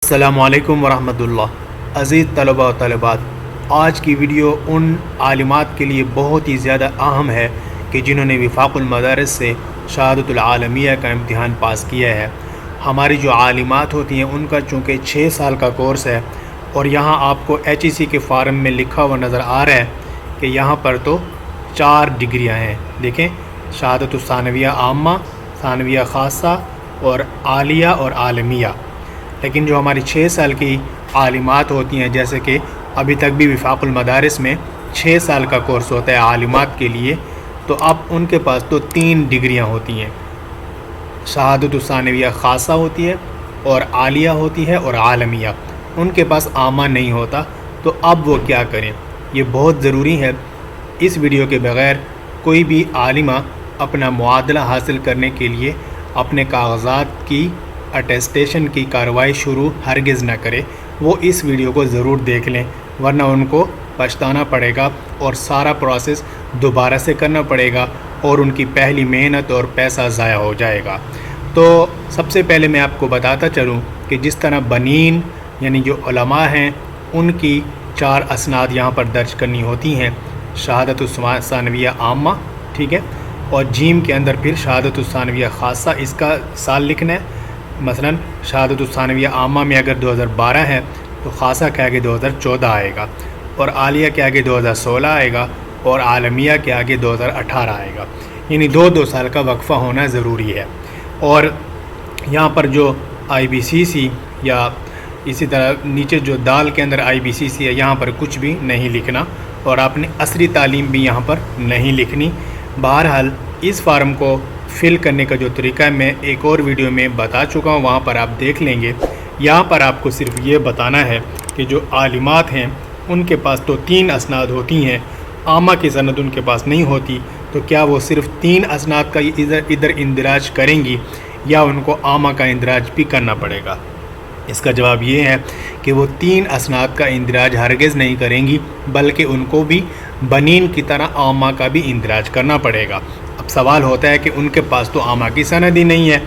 السلام علیکم ورحمۃ اللہ۔ عزیز طلباء و طالبات، آج کی ویڈیو ان عالمات کے لیے بہت ہی زیادہ اہم ہے کہ جنہوں نے وفاق المدارس سے شہادت العالمیہ کا امتحان پاس کیا ہے۔ ہماری جو عالمات ہوتی ہیں ان کا چونکہ 6 سال کا کورس ہے، اور یہاں آپ کو HEC کے فارم میں لکھا ہوا نظر آ رہا ہے کہ یہاں پر تو 4 ڈگریاں ہیں۔ دیکھیں، شہادت الثانویہ عامہ، ثانویہ خاصہ اور عالیہ اور عالمیہ۔ لیکن جو ہماری 6 سال کی عالمات ہوتی ہیں، جیسے کہ ابھی تک بھی وفاق المدارس میں 6 سال کا کورس ہوتا ہے عالمات کے لیے، تو اب ان کے پاس تو 3 ڈگریاں ہوتی ہیں۔ شہادت الثانویہ خاصہ ہوتی ہے اور عالیہ ہوتی ہے اور عالمیہ، ان کے پاس عامہ نہیں ہوتا۔ تو اب وہ کیا کریں؟ یہ بہت ضروری ہے۔ اس ویڈیو کے بغیر کوئی بھی عالمہ اپنا معادلہ حاصل کرنے کے لیے اپنے کاغذات کی اٹیسٹیشن کی کارروائی شروع ہرگز نہ کرے۔ وہ اس ویڈیو کو ضرور دیکھ لیں، ورنہ ان کو پچھتانا پڑے گا اور سارا پروسیس دوبارہ سے کرنا پڑے گا، اور ان کی پہلی محنت اور پیسہ ضائع ہو جائے گا۔ تو سب سے پہلے میں آپ کو بتاتا چلوں کہ جس طرح بنین یعنی جو علماء ہیں ان کی 4 اسناد یہاں پر درج کرنی ہوتی ہیں۔ شہادت الثانویہ عامہ، ٹھیک ہے، اور جیم کے اندر پھر شہادت الثانویہ خاصہ، اس کا سال لکھنا ہے۔ مثلا شہادت الثانویہ عامہ میں اگر 2012 ہے تو خاصہ کے آگے 2014 آئے گا، اور عالیہ کے آگے 2016 آئے گا، اور عالمیہ کے آگے 2018 آئے گا۔ یعنی 2 سال کا وقفہ ہونا ضروری ہے۔ اور یہاں پر جو IBCC یا اسی طرح نیچے جو دال کے اندر IBCC ہے، یہاں پر کچھ بھی نہیں لکھنا، اور آپ نے عصری تعلیم بھی یہاں پر نہیں لکھنی۔ بہرحال اس فارم کو فل کرنے کا جو طریقہ ہے میں ایک اور ویڈیو میں بتا چکا ہوں، وہاں پر آپ دیکھ لیں گے۔ یہاں پر آپ کو صرف یہ بتانا ہے کہ جو عالمات ہیں ان کے پاس تو 3 اسناد ہوتی ہیں، عامہ کی سند ان کے پاس نہیں ہوتی، تو کیا وہ صرف 3 اسناد کا ادھر اندراج کریں گی یا ان کو عامہ کا اندراج بھی کرنا پڑے گا؟ اس کا جواب یہ ہے کہ وہ 3 اسناد کا اندراج ہرگز نہیں کریں گی، بلکہ ان کو بھی بنین کی طرح عامہ کا بھی اندراج کرنا پڑے گا۔ اب سوال ہوتا ہے کہ ان کے پاس تو عامہ کی سند ہی نہیں ہے،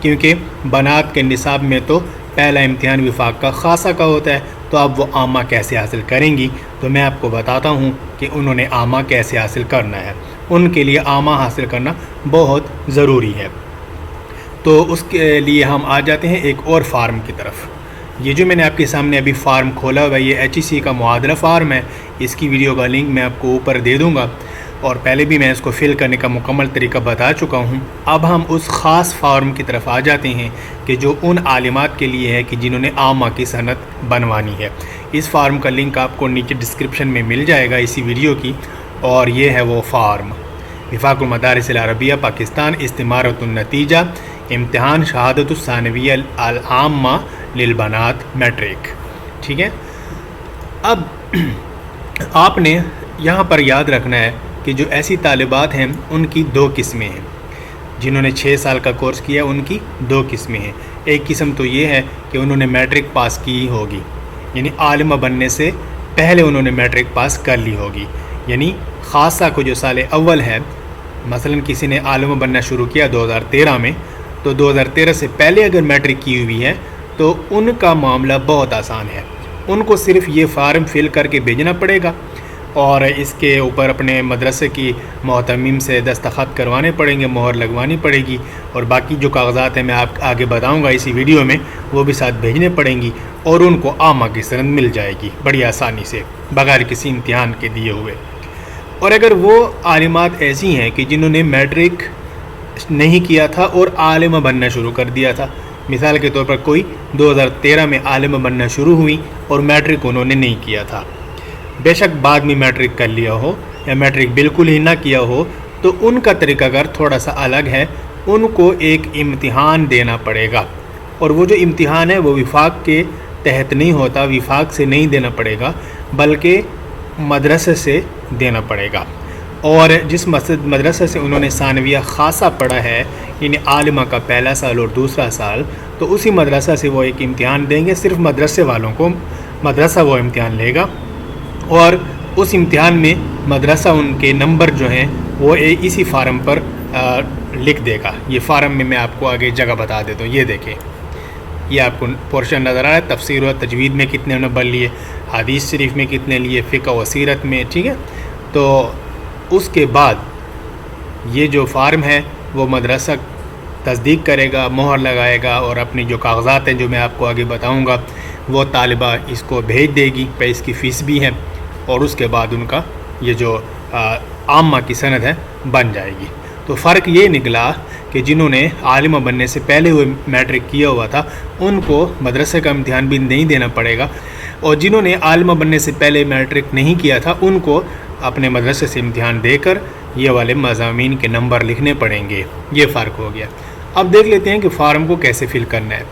کیونکہ بنات کے نصاب میں تو پہلا امتحان وفاق کا خاصہ کا ہوتا ہے، تو اب وہ عامہ کیسے حاصل کریں گی؟ تو میں آپ کو بتاتا ہوں کہ انہوں نے عامہ کیسے حاصل کرنا ہے۔ ان کے لیے عامہ حاصل کرنا بہت ضروری ہے۔ تو اس کے لیے ہم آ جاتے ہیں ایک اور فارم کی طرف۔ یہ جو میں نے آپ کے سامنے ابھی فارم کھولا ہوا ہے، یہ HEC کا معادلہ فارم ہے۔ اس کی ویڈیو کا لنک میں آپ کو اوپر دے دوں گا، اور پہلے بھی میں اس کو فل کرنے کا مکمل طریقہ بتا چکا ہوں۔ اب ہم اس خاص فارم کی طرف آ جاتے ہیں کہ جو ان عالمات کے لیے ہے کہ جنہوں نے عامہ کی سند بنوانی ہے۔ اس فارم کا لنک آپ کو نیچے ڈسکرپشن میں مل جائے گا اسی ویڈیو کی، اور یہ ہے وہ فارم۔ وفاق المدارس العربیہ پاکستان استمارۃ النتیجہ امتحان شہادت الثانویہ العامہ للبنات میٹرک، ٹھیک ہے۔ اب آپ نے یہاں پر یاد رکھنا ہے کہ جو ایسی طالبات ہیں ان کی 2 قسمیں ہیں۔ جنہوں نے 6 سال کا کورس کیا ان کی 2 قسمیں ہیں۔ ایک قسم تو یہ ہے کہ انہوں نے میٹرک پاس کی ہوگی، یعنی عالمہ بننے سے پہلے انہوں نے میٹرک پاس کر لی ہوگی، یعنی خاصہ کو جو سال اول ہے، مثلا کسی نے عالمہ بننا شروع کیا 2013 میں، تو 2013 سے پہلے اگر میٹرک کی ہوئی ہے تو ان کا معاملہ بہت آسان ہے۔ ان کو صرف یہ فارم فل کر کے بھیجنا پڑے گا، اور اس کے اوپر اپنے مدرسے کی محتمم سے دستخط کروانے پڑیں گے، مہر لگوانی پڑے گی، اور باقی جو کاغذات ہیں میں آپ آگے بتاؤں گا اسی ویڈیو میں، وہ بھی ساتھ بھیجنے پڑیں گی، اور ان کو عامہ کی سند مل جائے گی بڑی آسانی سے بغیر کسی امتحان کے دیے ہوئے۔ اور اگر وہ عالمات ایسی ہیں کہ جنہوں نے میٹرک نہیں کیا تھا اور عالمہ بننا شروع کر دیا تھا، مثال کے طور پر کوئی 2013 میں عالمہ بننا شروع ہوئی اور میٹرک انہوں نے نہیں کیا تھا، بے شک بعد میں میٹرک کر لیا ہو یا میٹرک بالکل ہی نہ کیا ہو، تو ان کا طریقہ کار تھوڑا سا الگ ہے۔ ان کو ایک امتحان دینا پڑے گا، اور وہ جو امتحان ہے وہ وفاق کے تحت نہیں ہوتا، وفاق سے نہیں دینا پڑے گا، بلکہ مدرسے سے دینا پڑے گا۔ اور جس مدرسے سے انہوں نے ثانویہ خاصہ پڑھا ہے، یعنی عالمہ کا پہلا سال اور دوسرا سال، تو اسی مدرسہ سے وہ ایک امتحان دیں گے۔ صرف مدرسے والوں کو مدرسہ وہ امتحان لے گا، اور اس امتحان میں مدرسہ ان کے نمبر جو ہیں وہ اسی فارم پر لکھ دے گا۔ یہ فارم میں آپ کو آگے جگہ بتا دیتا ہوں، یہ دیکھیں، یہ آپ کو پورشن نظر آ رہا ہے، تفسیر و تجوید میں کتنے نمبر لیے، حدیث شریف میں کتنے لیے، فقہ و سیرت میں، ٹھیک ہے۔ تو اس کے بعد یہ جو فارم ہے وہ مدرسہ تصدیق کرے گا، مہر لگائے گا، اور اپنی جو کاغذات ہیں جو میں آپ کو آگے بتاؤں گا وہ طالبہ اس کو بھیج دے گی، پہ اس کی فیس بھی ہے، اور اس کے بعد ان کا یہ جو عامہ کی سند ہے بن جائے گی۔ تو فرق یہ نکلا کہ جنہوں نے عالمہ بننے سے پہلے ہوئے میٹرک کیا ہوا تھا ان کو مدرسے کا امتحان بھی نہیں دینا پڑے گا، اور جنہوں نے عالمہ بننے سے پہلے میٹرک نہیں کیا تھا ان کو اپنے مدرسے سے امتحان دے کر یہ والے مضامین کے نمبر لکھنے پڑیں گے۔ یہ فرق ہو گیا۔ اب دیکھ لیتے ہیں کہ فارم کو کیسے فل کرنا ہے۔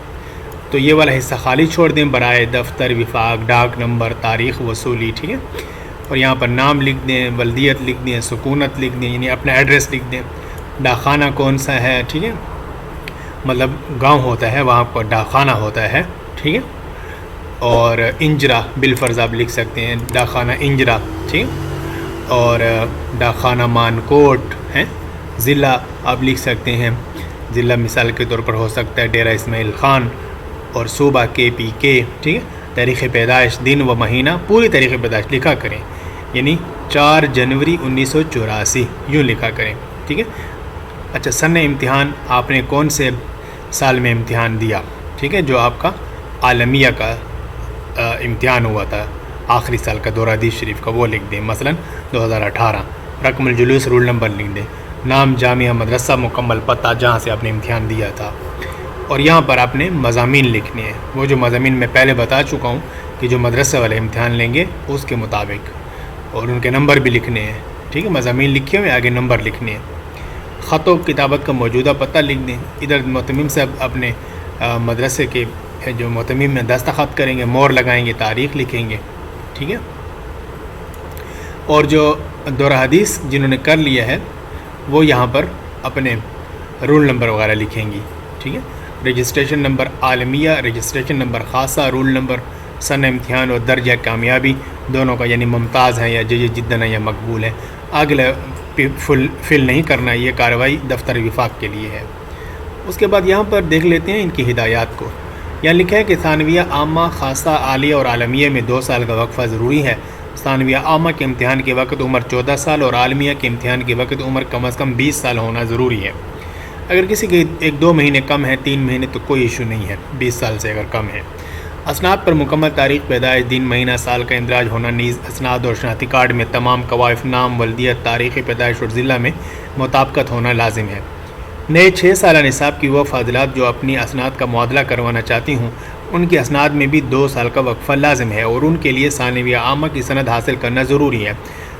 تو یہ والا حصہ خالی چھوڑ دیں، برائے دفتر، وفاق، ڈاک نمبر، تاریخ وصولی، ٹھیک ہے، اور یہاں پر نام لکھ دیں، ولدیت لکھ دیں، سکونت لکھ دیں، یعنی اپنا ایڈریس لکھ دیں، ڈاکخانہ کون سا ہے، ٹھیک ہے، مطلب گاؤں ہوتا ہے وہاں پر ڈاکخانہ ہوتا ہے، ٹھیک ہے، اور انجرا بالفرض آپ لکھ سکتے ہیں، ڈاکخانہ انجرا، ٹھیک ہے، اور ڈاکخانہ مانکوٹ ہے، ضلع آپ لکھ سکتے ہیں، ضلع مثال کے طور پر ہو سکتا ہے ڈیرہ اسماعیل خان، اور صوبہ KPK، ٹھیک ہے، تاریخ پیدائش، دن و مہینہ، پوری تاریخ پیدائش لکھا کریں، یعنی 4 جنوری 1984 یوں لکھا کریں، ٹھیک ہے۔ اچھا، سن امتحان آپ نے کون سے سال میں امتحان دیا، ٹھیک ہے، جو آپ کا عالمیہ کا امتحان ہوا تھا آخری سال کا دورہ حدیث شریف کا، وہ لکھ دیں، مثلا 2018۔ رقم الجلوس، رول نمبر لکھ دیں، نام، جامعہ، مدرسہ، مکمل پتہ جہاں سے آپ نے امتحان دیا تھا، اور یہاں پر آپ نے مضامین لکھنے ہیں، وہ جو مضامین میں پہلے بتا چکا ہوں کہ جو مدرسے والے امتحان لیں گے اس کے مطابق، اور ان کے نمبر بھی لکھنے ہیں، ٹھیک ہے، مضامین لکھے ہوئے آگے نمبر لکھنے ہیں۔ خط و کتابت کا موجودہ پتہ لکھ دیں، ادھر متمم سے اپنے مدرسے کے جو متمم میں دستخط کریں گے، مور لگائیں گے، تاریخ لکھیں گے، ٹھیک ہے، اور جو دورہ حدیث جنہوں نے کر لیا ہے وہ یہاں پر اپنے رول نمبر وغیرہ لکھیں گی، ٹھیک ہے، رجسٹریشن نمبر عالمیہ، رجسٹریشن نمبر خاصہ، رول نمبر، سن امتحان اور درجہ کامیابی دونوں کا، یعنی ممتاز ہے یا جید جداً ہے یا مقبول ہے۔ اگلا فل نہیں کرنا، یہ کارروائی دفتر وفاق کے لیے ہے۔ اس کے بعد یہاں پر دیکھ لیتے ہیں ان کی ہدایات کو۔ یہاں لکھا ہے کہ ثانویہ عامہ، خاصہ، عالیہ اور عالمیہ میں 2 سال کا وقفہ ضروری ہے۔ ثانویہ عامہ کے امتحان کے وقت عمر 14 سال اور عالمیہ کے امتحان کے وقت عمر کم از کم 20 سال ہونا ضروری ہے۔ اگر کسی کے 1-2 مہینے کم ہے، 3 مہینے، تو کوئی ایشو نہیں ہے، 20 سال سے اگر کم ہے۔ اسناد پر مکمل تاریخ پیدائش، دن، مہینہ، سال کا اندراج ہونا نیز اسناد اور شناختی کارڈ میں تمام قوائف، نام، ولدیت، تاریخ پیدائش اور ضلع میں مطابقت ہونا لازم ہے۔ نئے 6 سالہ نصاب کی وہ فاضلات جو اپنی اسناد کا معادلہ کروانا چاہتی ہوں ان کے اسناد میں بھی 2 سال کا وقفہ لازم ہے، اور ان کے لیے ثانویہ عامہ کی سند حاصل کرنا ضروری ہے۔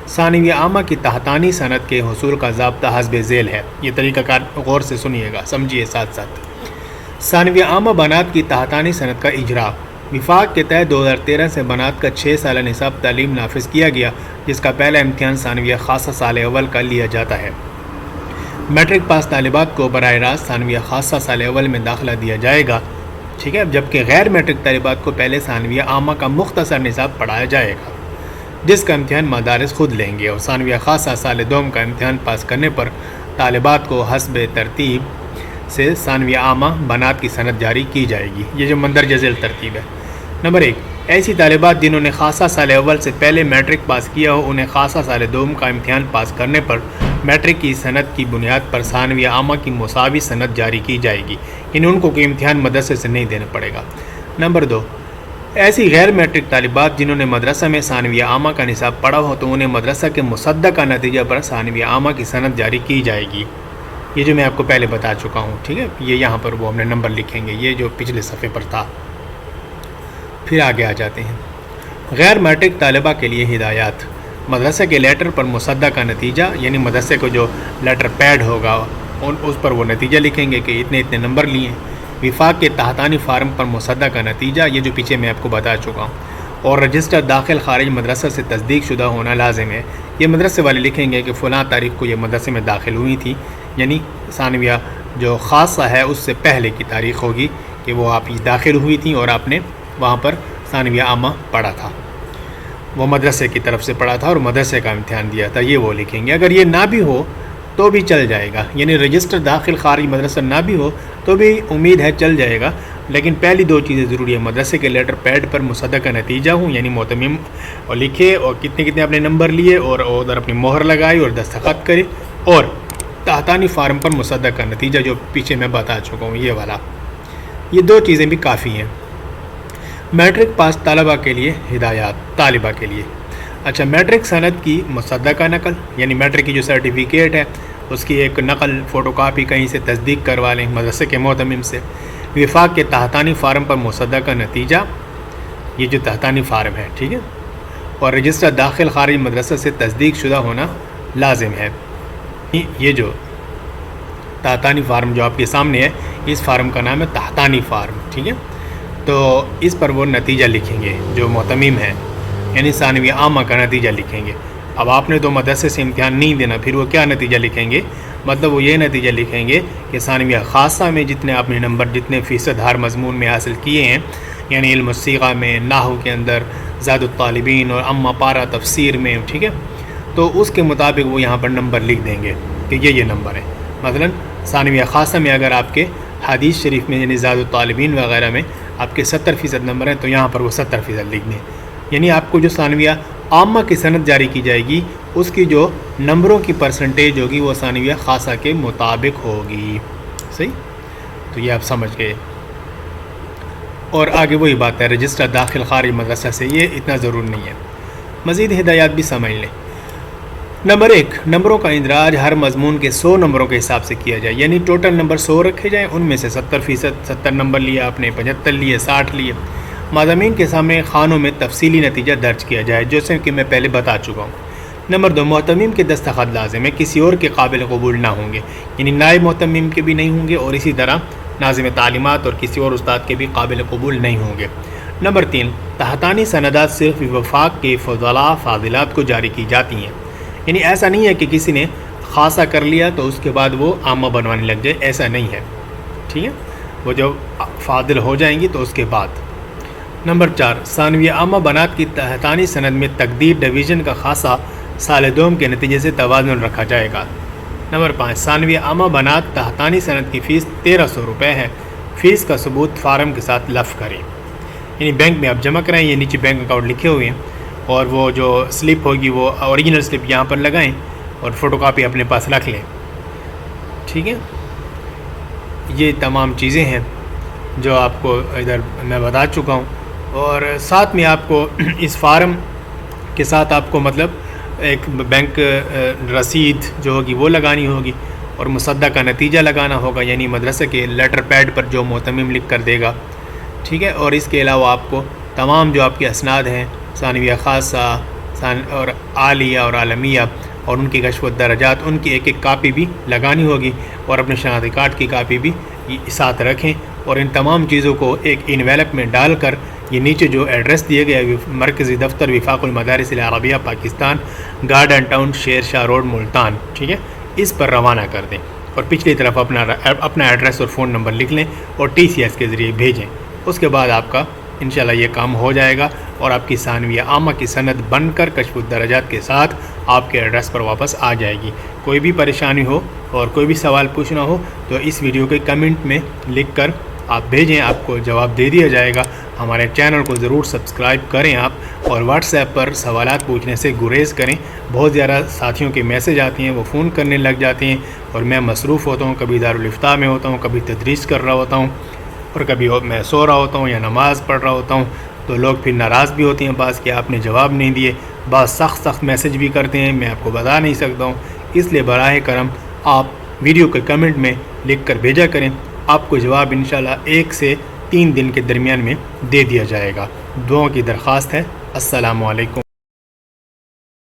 ثانویہ عامہ کی تحتانی سند کے حصول کا ضابطہ حسب ذیل ہے۔ یہ طریقہ کار غور سے سنیے گا، سمجھیے ساتھ ساتھ۔ ثانویہ عامہ بنات کی تحتانی سند کا اجرا۔ وفاق کے تحت 2013 سے بنات کا 6 سالہ نصاب تعلیم نافذ کیا گیا، جس کا پہلا امتحان ثانویہ خاصہ سال اول کا لیا جاتا ہے۔ میٹرک پاس طالبات کو براہ راست ثانویہ خاصہ سال اول میں داخلہ دیا جائے گا، ٹھیک ہے، جبکہ غیر میٹرک طالبات کو پہلے ثانویہ عامہ کا مختصر نصاب پڑھایا جائے گا، جس کا امتحان مدارس خود لیں گے، اور ثانویہ خاصہ سال دوم کا امتحان پاس کرنے پر طالبات کو حسب ترتیب سے ثانویہ عامہ بنات کی سند جاری کی جائے گی۔ یہ جو مندرجہ ذیل ترتیب ہے۔ نمبر 1، ایسی طالبات جنہوں نے خاصہ سال اول سے پہلے میٹرک پاس کیا ہو انہیں خاصہ سال دوم کا امتحان پاس کرنے پر میٹرک کی سند کی بنیاد پر ثانویہ عامہ کی مساوی سند جاری کی جائے گی، یعنی ان کو کوئی امتحان مدرسے سے نہیں دینا پڑے گا۔ نمبر 2، ایسی غیر میٹرک طالبات جنہوں نے مدرسہ میں ثانویہ عامہ کا نصاب پڑھا ہو تو انہیں مدرسہ کے مصدقہ نتیجہ پر ثانویہ عامہ کی سند جاری کی جائے گی۔ یہ جو میں آپ کو پہلے بتا چکا ہوں، ٹھیک ہے، یہ یہاں پر وہ ہم نے نمبر لکھیں گے، یہ جو پچھلے صفحے پر تھا۔ پھر آگے آ جاتے ہیں۔ غیر میٹرک طالبہ کے لیے ہدایات۔ مدرسے کے لیٹر پر مصدقہ نتیجہ، یعنی مدرسے کو جو لیٹر پیڈ ہوگا اس پر وہ نتیجہ لکھیں گے کہ اتنے نمبر لیے۔ وفاق کے تحتانی فارم پر مصدقہ نتیجہ، یہ جو پیچھے میں آپ کو بتا چکا ہوں، اور رجسٹر داخل خارج مدرسہ سے تصدیق شدہ ہونا لازم ہے۔ یہ مدرسے والے لکھیں گے کہ فلاں تاریخ کو یہ مدرسے میں داخل ہوئی تھی، یعنی ثانویہ جو خاصہ ہے اس سے پہلے کی تاریخ ہوگی کہ وہ آپ داخل ہوئی تھیں اور آپ نے وہاں پر ثانویہ عامہ پڑھا تھا، وہ مدرسے کی طرف سے پڑھا تھا اور مدرسے کا امتحان دیا تھا، یہ وہ لکھیں گے۔ اگر یہ نہ بھی ہو تو بھی چل جائے گا، یعنی رجسٹر داخل خارج مدرسہ نہ بھی ہو تو بھی امید ہے چل جائے گا، لیکن پہلی دو چیزیں ضروری ہے، مدرسے کے لیٹر پیڈ پر مصدقہ نتیجہ ہوں یعنی معتمم اور لکھے اور کتنے اپنے نمبر لیے اور ادھر اپنی مہر لگائی اور دستخط کرے، اور تحتانی فارم پر مصدقہ نتیجہ جو پیچھے میں بتا چکا ہوں یہ والا، یہ دو چیزیں بھی کافی ہیں۔ میٹرک پاس طلبہ کے لیے ہدایات، طالبہ کے لیے اچھا، میٹرک سند کی مصدقہ نقل یعنی میٹرک کی جو سرٹیفکیٹ ہے اس کی ایک نقل فوٹو کاپی کہیں سے تصدیق کروا لیں مدرسے کے معتمم سے۔ وفاق کے تحتانی فارم پر مصدقہ نتیجہ، یہ جو تحتانی فارم ہے ٹھیک ہے، اور رجسٹر داخل خارج مدرسہ سے تصدیق شدہ ہونا لازم ہے۔ یہ جو تحتانی فارم جو آپ کے سامنے ہے، اس فارم کا نام ہے تحتانی فارم، ٹھیک ہے، تو اس پر وہ نتیجہ لکھیں گے جو معتمم ہے، یعنی ثانویہ عامہ کا نتیجہ لکھیں گے۔ اب آپ نے تو مدرسے سے امتحان نہیں دینا، پھر وہ کیا نتیجہ لکھیں گے؟ مطلب وہ یہ نتیجہ لکھیں گے کہ ثانویہ خاصہ میں جتنے آپ نے نمبر جتنے فیصد ہر مضمون میں حاصل کیے ہیں، یعنی علم الصیغہ میں، نحو کے اندر، زاد الطالبین اور اما پارہ تفسیر میں، ٹھیک ہے، تو اس کے مطابق وہ یہاں پر نمبر لکھ دیں گے کہ یہ نمبر ہے۔ مثلا ثانویہ خاصہ میں اگر آپ کے حدیث شریف میں یعنی زاد الطالبین وغیرہ میں آپ کے 70% نمبر ہیں تو یہاں پر وہ 70% لکھ دیں، یعنی آپ کو جو ثانویہ عامہ کی سند جاری کی جائے گی اس کی جو نمبروں کی پرسنٹیج ہوگی وہ ثانویہ خاصہ کے مطابق ہوگی، صحیح؟ تو یہ آپ سمجھ گئے۔ اور آگے وہی بات ہے رجسٹر داخل خارج مدرسہ سے، یہ اتنا ضرور نہیں ہے، مزید ہدایات بھی سمجھ لیں۔ نمبر 1، نمبروں کا اندراج ہر مضمون کے 100 نمبروں کے حساب سے کیا جائے، یعنی ٹوٹل نمبر 100 رکھے جائیں، ان میں سے 70% نمبر لیے آپ نے، 75 لیے، 60 لیے۔ مضامین کے سامنے خانوں میں تفصیلی نتیجہ درج کیا جائے جیسے کہ میں پہلے بتا چکا ہوں۔ نمبر 2، معتمم کے دستخط لازم ہے، کسی اور کے قابل قبول نہ ہوں گے، یعنی نائب معتمم کے بھی نہیں ہوں گے، اور اسی طرح ناظم تعلیمات اور کسی اور استاد کے بھی قابل قبول نہیں ہوں گے۔ نمبر 3، تحتانی سندات صرف وفاق کے فضلاء فاضلات کو جاری کی جاتی ہیں، یعنی ایسا نہیں ہے کہ کسی نے خاصہ کر لیا تو اس کے بعد وہ عامہ بنوانے لگ جائے، ایسا نہیں ہے، ٹھیک ہے، وہ جو فاضل ہو جائیں گی تو اس کے بعد۔ نمبر 4، ثانویہ عامہ بنات کی تحتانی سند میں تقدیر ڈویژن کا خاصہ سال دوم کے نتیجے سے توازن رکھا جائے گا۔ نمبر 5، ثانویہ عامہ بنات تحتانی سند کی فیس 1300 روپے ہے، فیس کا ثبوت فارم کے ساتھ لفظ کریں، یعنی بینک میں آپ جمع کرائیں، یہ نیچے بینک اکاؤنٹ لکھے ہوئے ہیں، اور وہ جو سلپ ہوگی وہ اوریجنل سلپ یہاں پر لگائیں اور فوٹو کاپی اپنے پاس رکھ لیں، ٹھیک ہے۔ یہ تمام چیزیں ہیں جو آپ کو ادھر میں بتا چکا ہوں، اور ساتھ میں آپ کو اس فارم کے ساتھ آپ کو مطلب ایک بینک رسید جو ہوگی وہ لگانی ہوگی، اور مصدقہ کا نتیجہ لگانا ہوگا، یعنی مدرسے کے لیٹر پیڈ پر جو معتمم لکھ کر دے گا، ٹھیک ہے۔ اور اس کے علاوہ آپ کو تمام جو آپ کے اسناد ہیں ثانویہ خاصہ اور عالیہ اور عالمیہ اور ان کی کشف الدرجات، ان کی ایک کاپی بھی لگانی ہوگی، اور اپنے شناختی کارڈ کی کاپی بھی ساتھ رکھیں، اور ان تمام چیزوں کو ایک انویلپ میں ڈال کر یہ نیچے جو ایڈریس دیے گئے مرکزی دفتر وفاق المدارس العربیہ Pakistan, garden town, Sher Shah road, Multan, ٹھیک ہے، اس پر روانہ کر دیں، اور پچھلی طرف اپنا ایڈریس اور فون نمبر لکھ لیں اور TCS کے ذریعے بھیجیں۔ اس کے بعد آپ کا انشاءاللہ یہ کام ہو جائے گا، اور آپ کی ثانویہ عامہ کی سند بن کر کشف الدرجات کے ساتھ آپ کے ایڈریس پر واپس آ جائے گی۔ کوئی بھی پریشانی ہو اور کوئی بھی سوال پوچھنا ہو تو اس ویڈیو کے کمنٹ میں لکھ کر آپ بھیجیں، آپ کو جواب دے دیا جائے گا۔ ہمارے چینل کو ضرور سبسکرائب کریں آپ، اور واٹس ایپ پر سوالات پوچھنے سے گریز کریں، بہت زیادہ ساتھیوں کے میسج آتے ہیں، وہ فون کرنے لگ جاتے ہیں، اور میں مصروف ہوتا ہوں، کبھی دارالفتاء میں ہوتا ہوں، کبھی تدریس کر رہا ہوتا ہوں، اور کبھی میں سو رہا ہوتا ہوں یا نماز پڑھ رہا ہوتا ہوں، تو لوگ پھر ناراض بھی ہوتے ہیں بعض کہ آپ نے جواب نہیں دیے، بعض سخت میسج بھی کرتے ہیں، میں آپ کو بتا نہیں سکتا ہوں، اس لیے براہ کرم آپ ویڈیو کے کمنٹ میں لکھ کر بھیجا کریں، آپ کو جواب انشاءاللہ 1 سے 3 دن کے درمیان میں دے دیا جائے گا۔ دعاؤں کی درخواست ہے۔ السلام علیکم۔